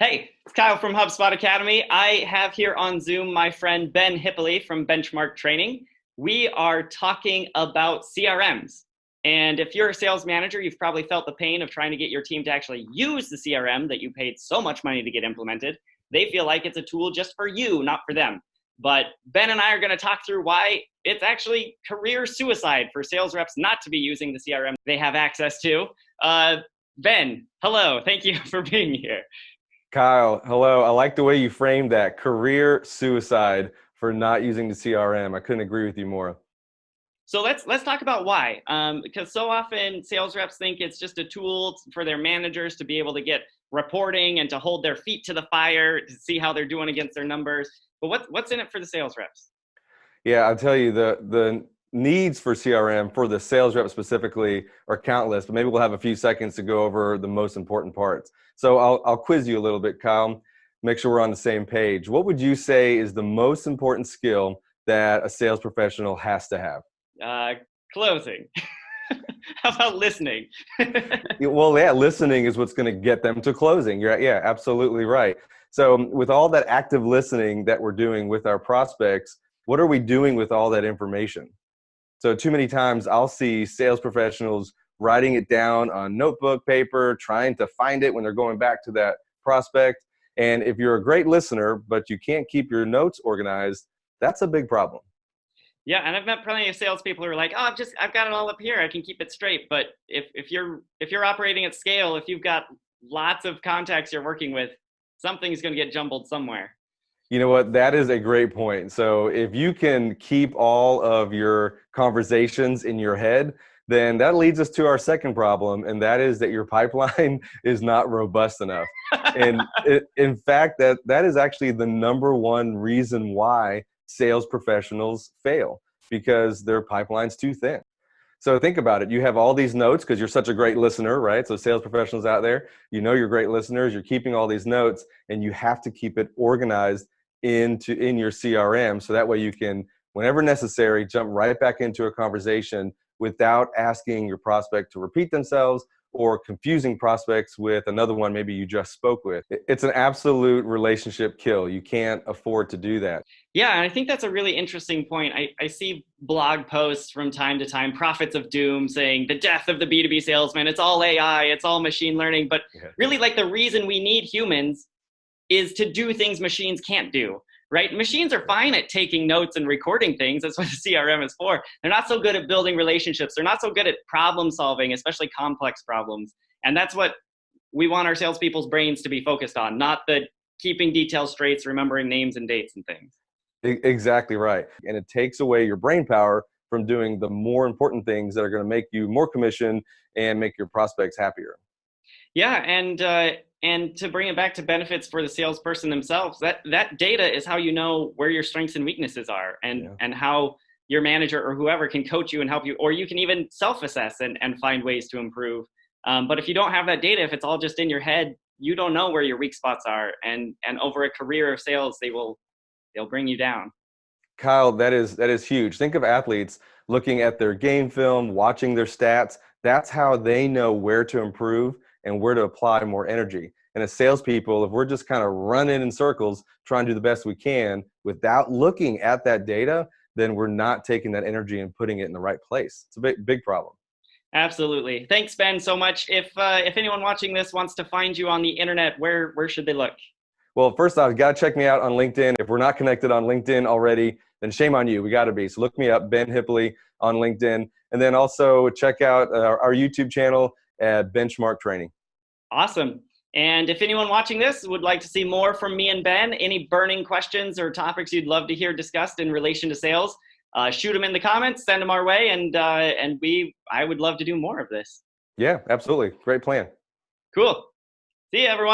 Hey, it's Kyle from HubSpot Academy. I have here on Zoom my friend Ben Hippley from Benchmark Training. We are talking about CRMs. And if you're a sales manager, you've probably felt the pain of trying to get your team to actually use the CRM that you paid so much money to get implemented. They feel like it's a tool just for you, not for them. But Ben and I are going to talk through why it's actually career suicide for sales reps not to be using the CRM they have access to. Ben, hello. Thank you for being here. Kyle, hello. I like the way you framed that career suicide for not using the CRM. I couldn't agree with you more. So let's talk about why. Because so often sales reps think it's just a tool for their managers to be able to get reporting and to hold their feet to the fire to see how they're doing against their numbers. But what's in it for the sales reps? Yeah, I'll tell you the needs for CRM for the sales rep specifically are countless, but maybe we'll have a few seconds to go over the most important parts. So I'll quiz you a little bit, Kyle. Make sure we're on the same page. What would you say is the most important skill that a sales professional has to have? Uh, Closing. How about listening? Well, yeah, listening is what's going to get them to closing. Yeah, absolutely right. So with all that active listening that we're doing with our prospects, what are we doing with all that information? So too many times I'll see sales professionals writing it down on notebook paper, trying to find it when they're going back to that prospect. And if you're a great listener, but you can't keep your notes organized, that's a big problem. Yeah, and I've met plenty of salespeople who are like, "Oh, I've got it all up here. I can keep it straight." But if you're operating at scale, if you've got lots of contacts you're working with, something's going to get jumbled somewhere. You know what? That is a great point. So if you can keep all of your conversations in your head, then that leads us to our second problem, and that is that your pipeline is not robust enough. And in fact, that is actually the number one reason why sales professionals fail, because their pipeline's too thin. So think about it. You have all these notes because you're such a great listener, right? So sales professionals out there, you know you're great listeners. You're keeping all these notes, and you have to keep it organized in your CRM, so that way you can, whenever necessary, jump right back into a conversation without asking your prospect to repeat themselves or confusing prospects with another one maybe you just spoke with. It's an absolute relationship kill. You can't afford to do that. Yeah, and I think that's a really interesting point. I see blog posts from time to time, prophets of doom saying the death of the B2B salesman, it's all AI, it's all machine learning. But Yeah. really, like, the reason we need humans is to do things machines can't do, right? Machines are fine at taking notes and recording things. That's what the CRM is for. They're not so good at building relationships. They're not so good at problem solving, especially complex problems. And that's what we want our salespeople's brains to be focused on, not the keeping details straight, remembering names and dates and things. Exactly right. And it takes away your brain power from doing the more important things that are going to make you more commission and make your prospects happier. Yeah, and to bring it back to benefits for the salesperson themselves, that data is how you know where your strengths and weaknesses are, and Yeah. and how your manager or whoever can coach you and help you, or you can even self-assess and find ways to improve. But if you don't have that data, if it's all just in your head, you don't know where your weak spots are, and over a career of sales, they'll bring you down. Kyle, that is huge. Think of athletes looking at their game film, watching their stats. That's how they know where to improve and where to apply more energy. And as salespeople, if we're just kind of running in circles, trying to do the best we can without looking at that data, then we're not taking that energy and putting it in the right place. It's a big problem. Absolutely. Thanks, Ben, so much. If anyone watching this wants to find you on the internet, where should they look? Well, first off, you got to check me out on LinkedIn. If we're not connected on LinkedIn already, then shame on you. We got to be. So look me up, Ben Hippley, on LinkedIn. And then also check out our YouTube channel at Benchmark Training. Awesome. And if anyone watching this would like to see more from me and Ben, any burning questions or topics you'd love to hear discussed in relation to sales, shoot them in the comments, send them our way, and I would love to do more of this. Yeah, absolutely. Great plan. Cool. See you, everyone.